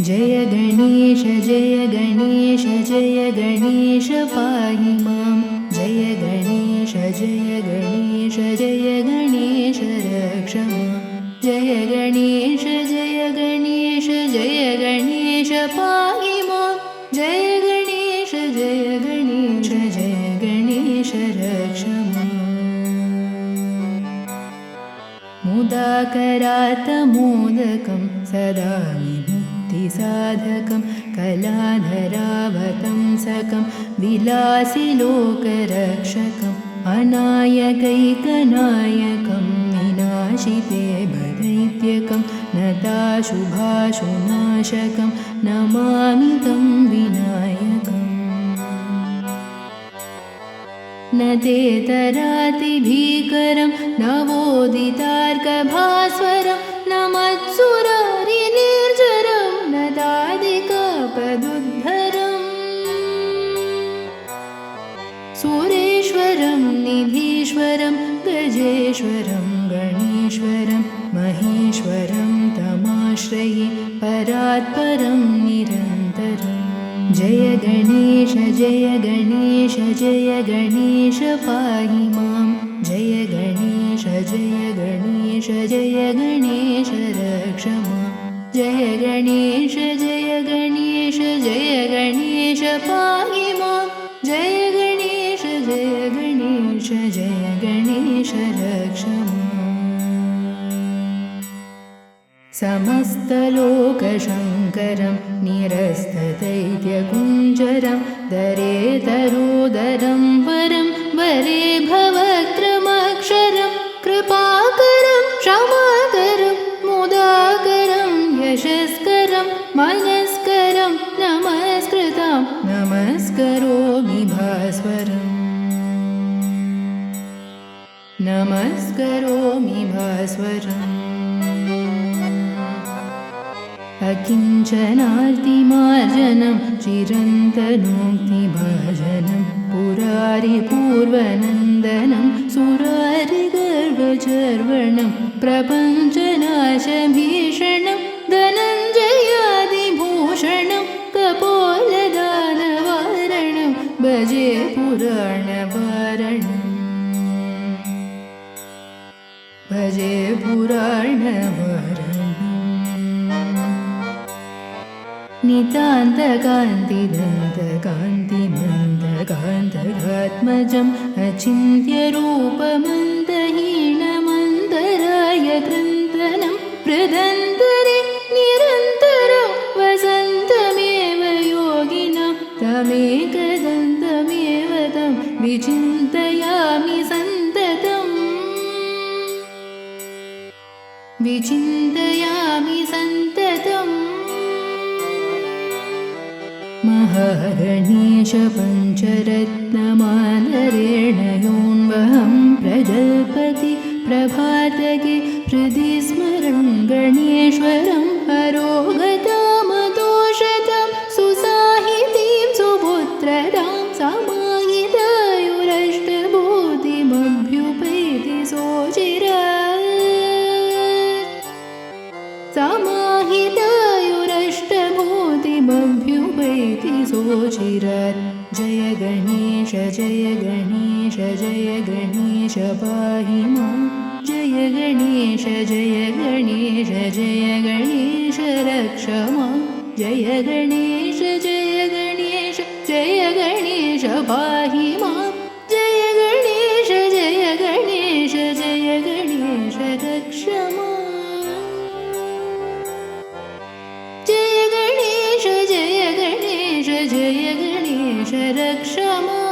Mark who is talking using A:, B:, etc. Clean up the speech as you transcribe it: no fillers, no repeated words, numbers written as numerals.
A: जय गणेश जय गणेश जय गणेश पाहि मां जय गणेश जय गणेश जय गणेश रक्ष मां जय गणेश जय गणेश जय गणेश पाहि मां जय गणेश जय गणेश जय गणेश रक्ष मां मुदाकरातमोदकं सदा साधकं कलाधरावतं सकं विलासिलोकरक्षकम् अनायकैकनायकं विनाशिते भदैत्यकं नताशुभाशुनाशकं नमामि तं विनायकम् न ते तरातिभीकरं नवोदितार्कभास्वरं न मत्सुरारिनिर्जरं नदादिकापदुद्धरम् सुरेश्वरं निधीश्वरं गजेश्वरं गणेश्वरं महेश्वरं तमाश्रये परात्परं निरन्तरम् जय गणेश जय गणेश जय गणेश पाहि मां जय गणेश जय गणेश जय गणेश रक्ष मां जय गणेश जय गणेश जय गणेश पाहि मां जय गणेश जय गणेश जय गणेश रक्ष मां समस्तलोकशङ्करं निरस्तदैत्यकुञ्जरं दरेतरोदरं वरं वरे भवक्रमक्षरं कृपाकरं क्षमाकरं मुदाकरं यशस्करं मनस्करं नमस्कृतं नमस्करोमि भास्वरम् नमस्करोमि भास्वरम् अकिञ्चनार्तिमार्जनं चिरन्तनोक्तिभाजनं पुरारिपूर्वनन्दनं सुरारिगर्भचर्वणं प्रपञ्चनाशभीषणं धनञ्जयादिभूषणं कपोलदानवारणं भजे पुराणवारणं भजे पुराणवारणम् नितान्तकान्तिदन्तकान्तिमन्दकान्तकात्मजम् अचिन्त्यरूपमन्तहीनमन्तराय कृन्तनं प्रदन्तरे निरन्तरं वसन्तमेव योगिनं तमेकदन्तमेव तं विचिन्तयामि सन्ततम् विचिन्तयामि सन्ततम् महागणेश पञ्चरत्नमादरेण योऽन्वहं प्रजल्पति प्रभातके हृदि स्मरं गणेश्वरं अरोगतामदोषतां सुसाहितीं सुपुत्रतां समाहितायुरष्टभूतिमभ्युपैति सोचिरात् समाहितायुरष्टभूतिमभ्युपैति सोचिरात् जय गणेश जय गणेश जय गणेश पाहि मां जय गणेश जय गणेश जय गणेश रक्ष मां जय गणेश जय गणेश जय गणेश पाहि मां जय गणेश जय गणेश जय गणेश रक्ष मां जय गणेश जय गणेश जय गणेश रक्ष मां।